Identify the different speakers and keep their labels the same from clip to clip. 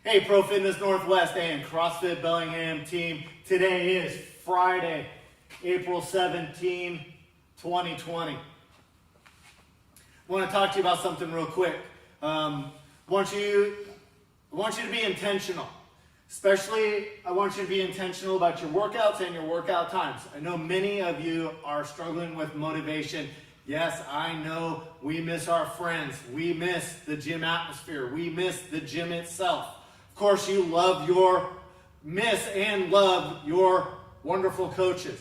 Speaker 1: Hey, FroFitness Northwest and CrossFit Bellingham team. Today is Friday, April 17, 2020. I want to talk to you about something real quick. I want you to be intentional. Especially, I want you to be intentional about your workouts and your workout times. I know many of you are struggling with motivation. Yes, I know we miss our friends. We miss the gym atmosphere. We miss the gym itself. Of course, you love your wonderful coaches.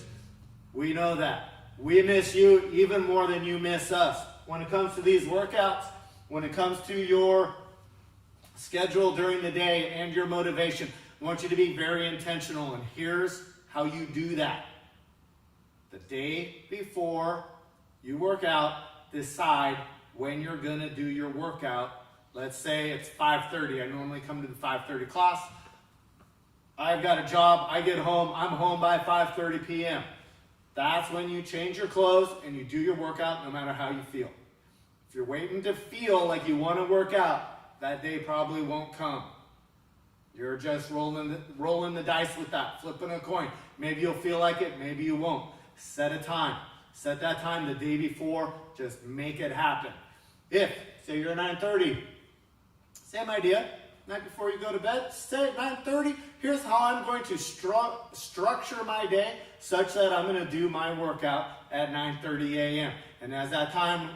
Speaker 1: We know that. We miss you even more than you miss us. When it comes to these workouts, when it comes to your schedule during the day and your motivation, I want you to be very intentional, and here's how you do that. The day before you work out, decide when you're going to do your workout. Let's say it's 5:30. I normally come to the 5:30 class. I've got a job. I get home. I'm home by 5:30 p.m. That's when you change your clothes and you do your workout no matter how you feel. If you're waiting to feel like you want to work out, that day probably won't come. You're just rolling the dice with that, flipping a coin. Maybe you'll feel like it, maybe you won't. Set a time. Set that time the day before. Just make it happen. If, say you're 9:30, same idea. Night before you go to bed, say at 9:30, here's how I'm going to structure my day such that I'm going to do my workout at 9:30 a.m. And as that time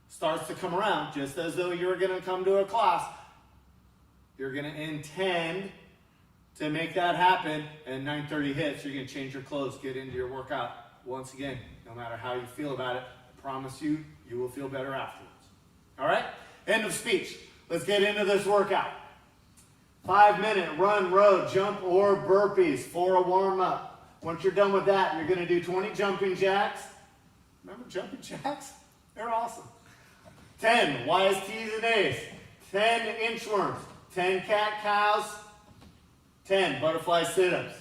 Speaker 1: starts to come around, just as though you're going to come to a class, you're going to intend to make that happen, and 9:30 hits, you're going to change your clothes, get into your workout. Once again, no matter how you feel about it, I promise you, you will feel better afterwards. All right? End of speech. Let's get into this workout. 5-minute run, row, jump, or burpees for a warm-up. Once you're done with that, you're going to do 20 jumping jacks. Remember jumping jacks? They're awesome. 10 Y's, T's, and A's. 10 inchworms. 10 cat-cows. 10 butterfly sit-ups.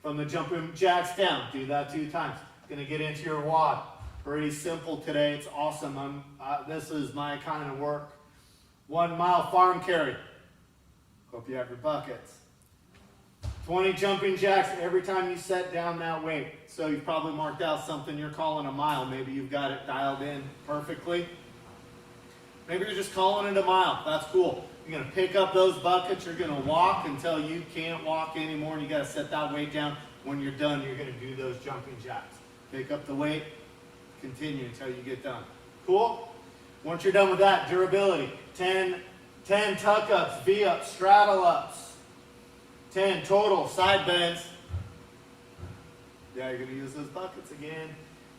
Speaker 1: From the jumping jacks down, do that 2 times. Going to get into your WOD. Pretty simple today. It's awesome. This is my kind of work. 1 mile farm carry. Hope you have your buckets. 20 jumping jacks every time you set down that weight. So you've probably marked out something you're calling a mile. Maybe you've got it dialed in perfectly. Maybe you're just calling it a mile. That's cool. You're going to pick up those buckets. You're going to walk until you can't walk anymore, and you got to set that weight down. When you're done, you're going to do those jumping jacks. Pick up the weight. Continue until you get done. Cool? Once you're done with that, durability. 10 tuck-ups, V-ups, straddle-ups. 10 total side bends. Yeah, you're going to use those buckets again.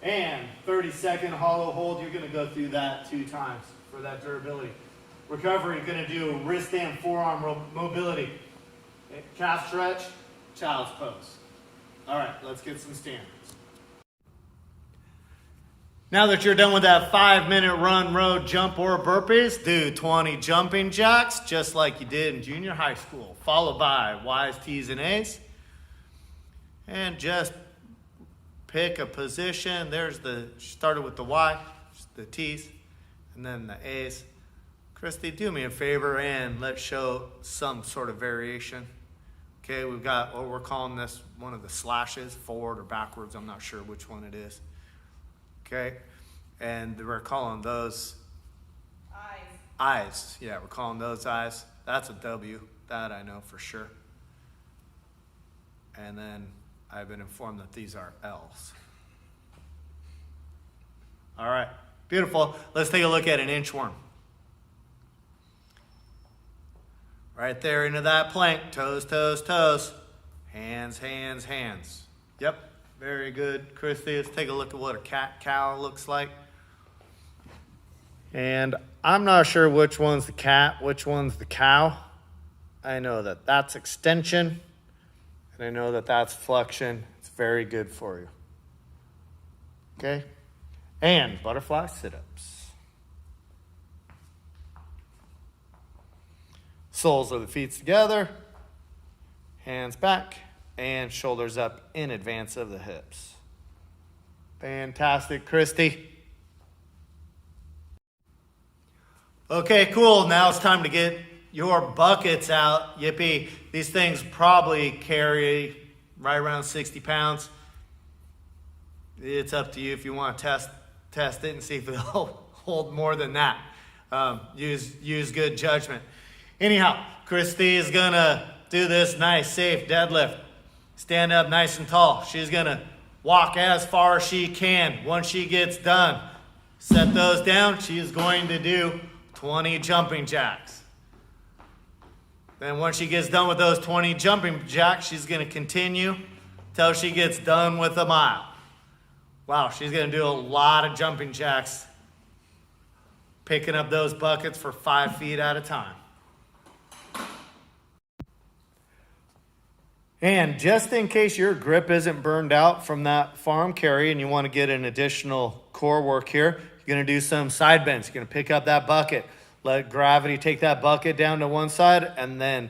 Speaker 1: And 30-second hollow hold. You're going to go through that 2 times for that durability. Recovery, you're going to do wrist and forearm mobility. Calf stretch, child's pose. All right, let's get some standards. Now that you're done with that 5-minute run, row, jump, or burpees, do 20 jumping jacks, just like you did in junior high school, followed by Y's, T's, and A's. And just pick a position. Started with the Y, the T's, and then the A's. Christy, do me a favor and let's show some sort of variation. Okay, we've got what we're calling this one of the slashes, forward or backwards. I'm not sure which one it is. Okay, and we're calling those eyes. Yeah, we're calling those eyes. That's a W. That I know for sure. And then I've been informed that these are L's. All right, beautiful. Let's take a look at an inchworm. Right there into that plank. Toes, toes, toes. Hands, hands, hands. Yep. Very good, Christy. Let's take a look at what a cat-cow looks like. And I'm not sure which one's the cat, which one's the cow. I know that that's extension, and I know that that's flexion. It's very good for you. Okay? And butterfly sit-ups. Soles of the feet together, hands back, and shoulders up in advance of the hips. Fantastic, Christy. Okay, cool. Now it's time to get your buckets out, yippee. These things probably carry right around 60 pounds. It's up to you if you want to test it and see if it'll hold more than that. Use good judgment. Anyhow, Christy is gonna do this nice, safe deadlift. Stand up nice and tall. She's gonna walk as far as she can. Once she gets done, set those down. She's going to do 20 jumping jacks. Then once she gets done with those 20 jumping jacks, she's gonna continue till she gets done with a mile. Wow, she's gonna do a lot of jumping jacks, picking up those buckets for 5 feet at a time. And just in case your grip isn't burned out from that farm carry and you want to get an additional core work here, you're going to do some side bends. You're going to pick up that bucket, let gravity take that bucket down to one side, and then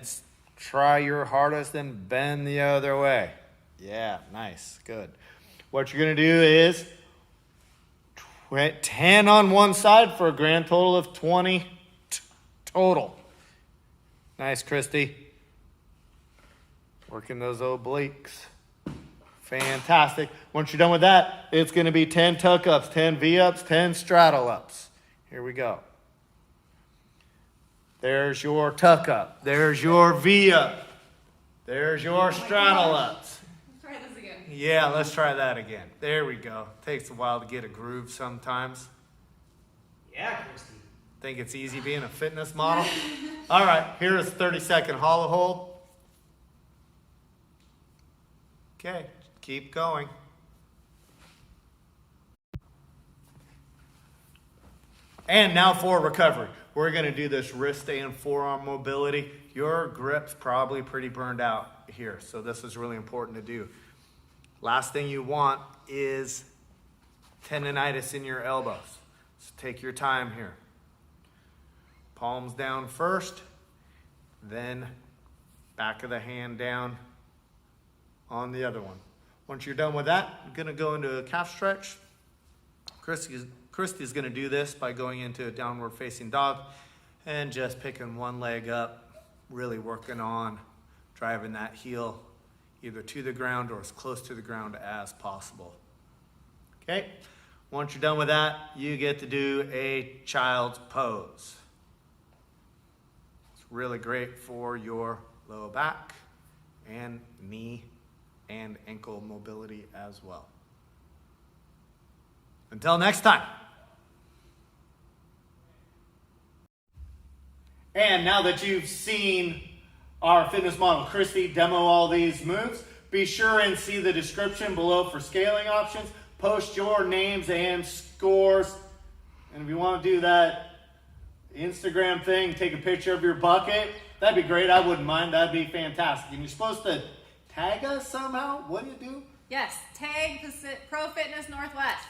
Speaker 1: try your hardest and bend the other way. Yeah, nice, good. What you're going to do is 10 on one side for a grand total of 20 total. Nice, Christy. Working those obliques. Fantastic. Once you're done with that, it's going to be 10 tuck-ups, 10 V-ups, 10 straddle-ups. Here we go. There's your tuck-up. There's your V-up. There's your straddle-ups.
Speaker 2: Let's try this again.
Speaker 1: Yeah, let's try that again. There we go. Takes a while to get a groove sometimes.
Speaker 3: Yeah, Christy.
Speaker 1: Think it's easy being a fitness model? All right, here is 30-second hollow hold. Okay, keep going. And now for recovery. We're going to do this wrist and forearm mobility. Your grip's probably pretty burned out here, so this is really important to do. Last thing you want is tendonitis in your elbows. So take your time here. Palms down first, then back of the hand down on the other one. Once you're done with that, you're gonna go into a calf stretch. Christy's gonna do this by going into a downward facing dog and just picking one leg up, really working on driving that heel either to the ground or as close to the ground as possible. Okay, once you're done with that, you get to do a child's pose. It's really great for your lower back and knee and ankle mobility as well. Until next time. And now that you've seen our fitness model Christy demo all these moves, be sure and see the description below for scaling options. Post your names and scores. And if you want to do that Instagram thing, take a picture of your bucket, that'd be great. I wouldn't mind. That'd be fantastic. And you're supposed to tag us somehow? What do you do?
Speaker 2: Yes, tag FroFitness Northwest.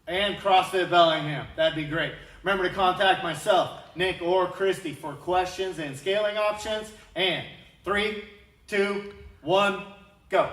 Speaker 1: And CrossFit Bellingham. That'd be great. Remember to contact myself, Nick, or Christy for questions and scaling options. And 3, 2, 1, go.